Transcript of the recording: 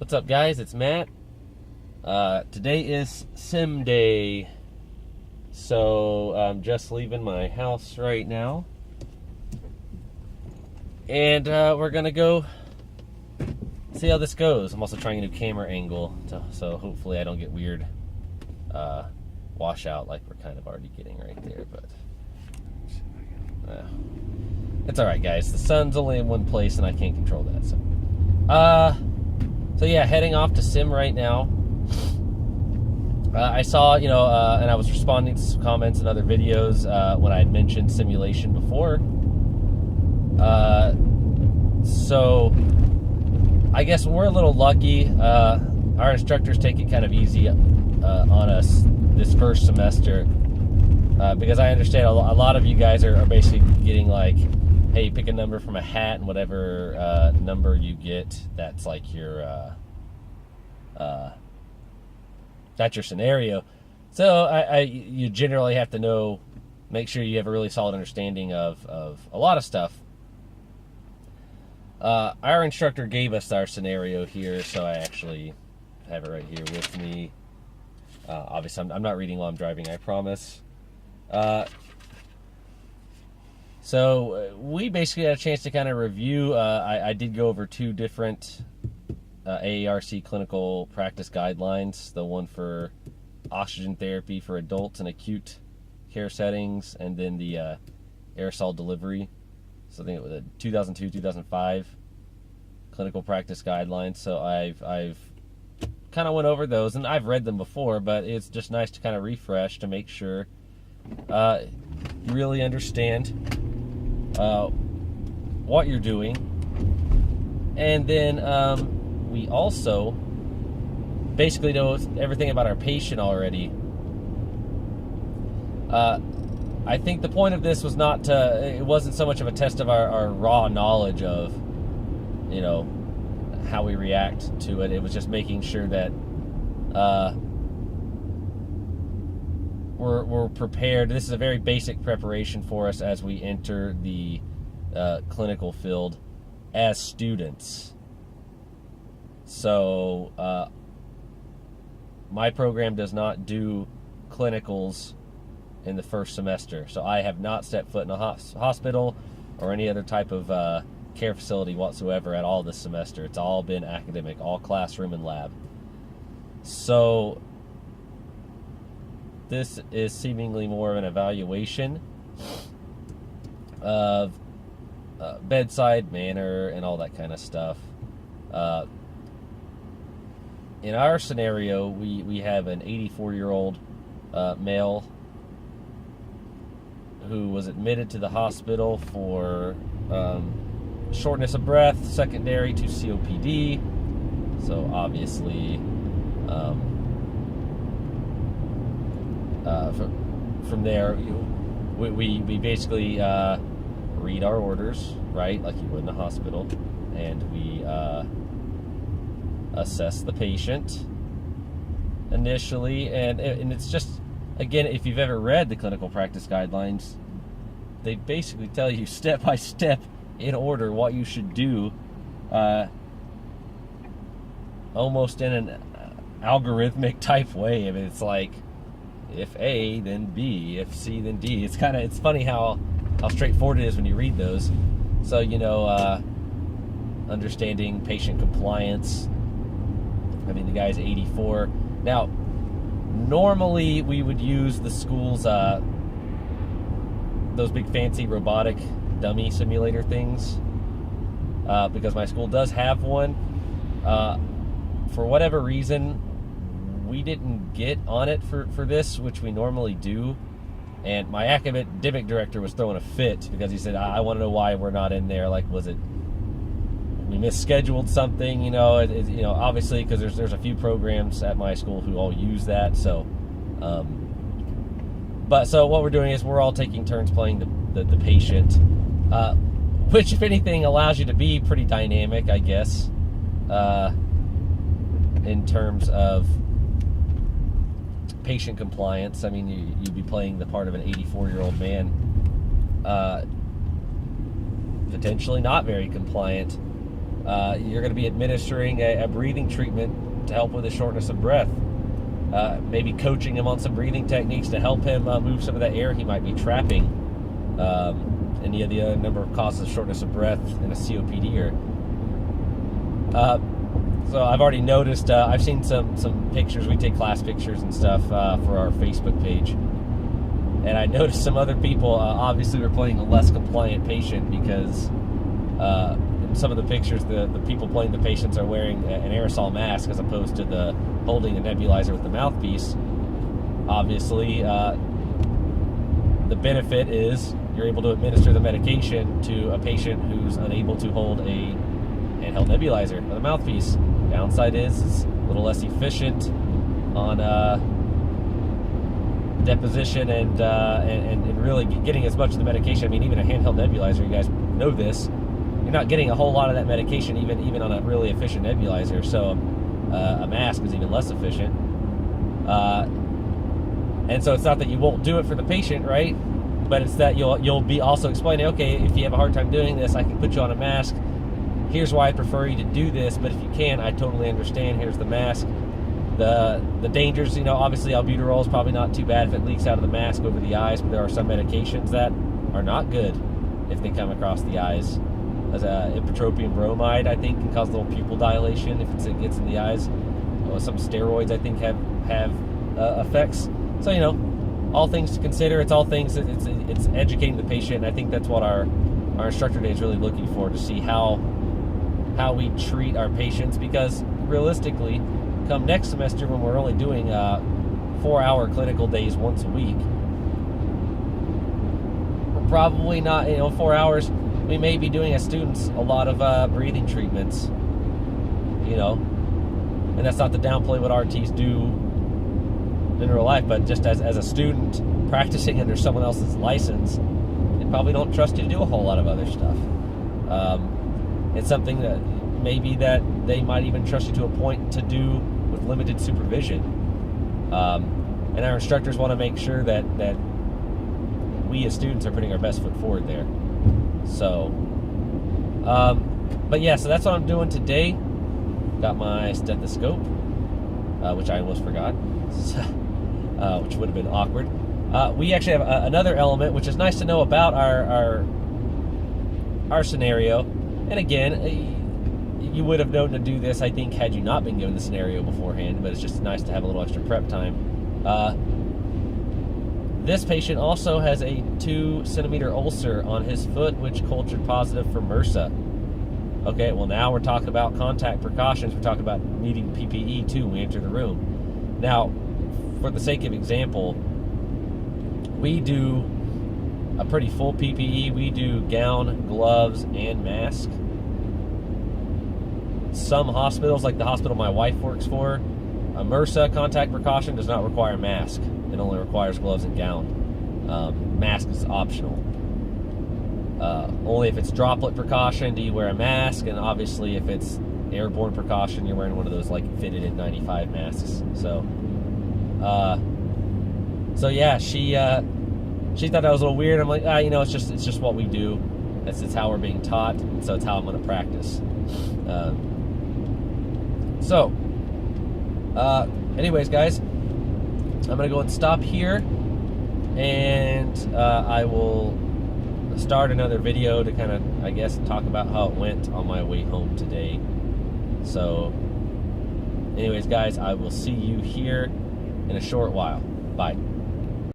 What's up, guys? It's Matt. Today is sim day, so I'm just leaving my house right now, and we're gonna go see how this goes. I'm also trying a new camera angle, so hopefully I don't get weird washout like we're kind of already getting right there, but it's alright, guys. The sun's only in one place and I can't control that, so yeah, heading off to sim right now. I saw, and I was responding to some comments in other videos when I had mentioned simulation before. So I guess we're a little lucky. Our instructors take it kind of easy on us this first semester, because I understand a lot of you guys are basically getting like, hey, pick a number from a hat, and whatever number you get, that's like your that's your scenario. So you generally have to make sure you have a really solid understanding of a lot of stuff. Our instructor gave us our scenario here, so I actually have it right here with me. Obviously, I'm not reading while I'm driving, I promise. So we basically had a chance to kind of review. I did go over two different AARC clinical practice guidelines. The one for oxygen therapy for adults in acute care settings, and then the aerosol delivery. So I think it was a 2002-2005 clinical practice guidelines. So I've kind of went over those, and I've read them before, but it's just nice to kind of refresh to make sure you really understand what you're doing. And then we also basically know everything about our patient already. I think the point of this was it wasn't so much of a test of our raw knowledge of, how we react to it. It was just making sure that we're prepared. This is a very basic preparation for us as we enter the clinical field as students. So my program does not do clinicals in the first semester. So I have not stepped foot in a hospital or any other type of care facility whatsoever at all this semester. It's all been academic, all classroom and lab. So this is seemingly more of an evaluation of bedside manner and all that kind of stuff. In our scenario, we have an 84-year-old male who was admitted to the hospital for shortness of breath secondary to COPD. So obviously, from there, we basically read our orders, right, like you would in the hospital, and we assess the patient initially, and it's just, again, if you've ever read the clinical practice guidelines, they basically tell you step by step in order what you should do, almost in an algorithmic type way. I mean, it's like, if A, then B, if C, then D. It's funny how straightforward it is when you read those. So, understanding patient compliance. I mean, the guy's 84. Now, normally we would use the school's those big fancy robotic dummy simulator things, because my school does have one. For whatever reason, we didn't get on it for this, which we normally do. And my academic director was throwing a fit because he said, I want to know why we're not in there. Like, was it we misscheduled something? Obviously, because there's a few programs at my school who all use that. So, so what we're doing is we're all taking turns playing the patient, which, if anything, allows you to be pretty dynamic, I guess, in terms of patient compliance. I mean, you'd be playing the part of an 84-year-old man, potentially not very compliant, you're going to be administering a breathing treatment to help with his shortness of breath. Maybe coaching him on some breathing techniques to help him move some of that air he might be trapping. Any of the other number of causes of shortness of breath in a COPD. So I've already noticed, I've seen some pictures. We take class pictures and stuff for our Facebook page. And I noticed some other people obviously were playing a less compliant patient because in some of the pictures, the people playing the patients are wearing an aerosol mask as opposed to the holding a nebulizer with the mouthpiece. Obviously, the benefit is you're able to administer the medication to a patient who's unable to hold a handheld nebulizer with a mouthpiece. Downside is it's a little less efficient on deposition and really getting as much of the medication. I mean, even a handheld nebulizer, you guys know this, you're not getting a whole lot of that medication even on a really efficient nebulizer. So a mask is even less efficient. And so it's not that you won't do it for the patient, right? But it's that you'll be also explaining, okay, if you have a hard time doing this, I can put you on a mask. Here's why I prefer you to do this, but if you can't, I totally understand. Here's the mask. The dangers, obviously albuterol is probably not too bad if it leaks out of the mask over the eyes, but there are some medications that are not good if they come across the eyes. As ipratropium bromide, I think, can cause a little pupil dilation if it gets in the eyes. Some steroids, I think, have effects. So, all things to consider. It's all things. It's educating the patient. And I think that's what our instructor day is really looking for, to see how we treat our patients, because realistically, come next semester when we're only doing 4-hour clinical days once a week, we're probably not, 4 hours, we may be doing as students a lot of breathing treatments, and that's not to downplay what RTs do in real life, but just as a student practicing under someone else's license, they probably don't trust you to do a whole lot of other stuff. It's something that maybe that they might even trust you to a point to do with limited supervision. And our instructors want to make sure that we as students are putting our best foot forward there. So, but yeah, so that's what I'm doing today. Got my stethoscope, which I almost forgot, which would have been awkward. We actually have another element, which is nice to know about our scenario. And again, you would have known to do this, I think, had you not been given the scenario beforehand, but it's just nice to have a little extra prep time. This patient also has a 2-centimeter ulcer on his foot, which cultured positive for MRSA. Okay, well, now we're talking about contact precautions. We're talking about needing PPE too when we enter the room. Now, for the sake of example, we do a pretty full PPE. We do gown, gloves, and mask. Some hospitals, like the hospital my wife works for, a MRSA contact precaution does not require a mask. It only requires gloves and gown. Mask is optional. Only if it's droplet precaution do you wear a mask, and obviously if it's airborne precaution, you're wearing one of those like fitted N95 masks. So yeah, she thought that was a little weird. I'm like, it's just what we do. It's how we're being taught, and so it's how I'm going to practice. Anyways, guys, I'm going to go and stop here, and I will start another video to kind of, I guess, talk about how it went on my way home today. So, anyways, guys, I will see you here in a short while. Bye.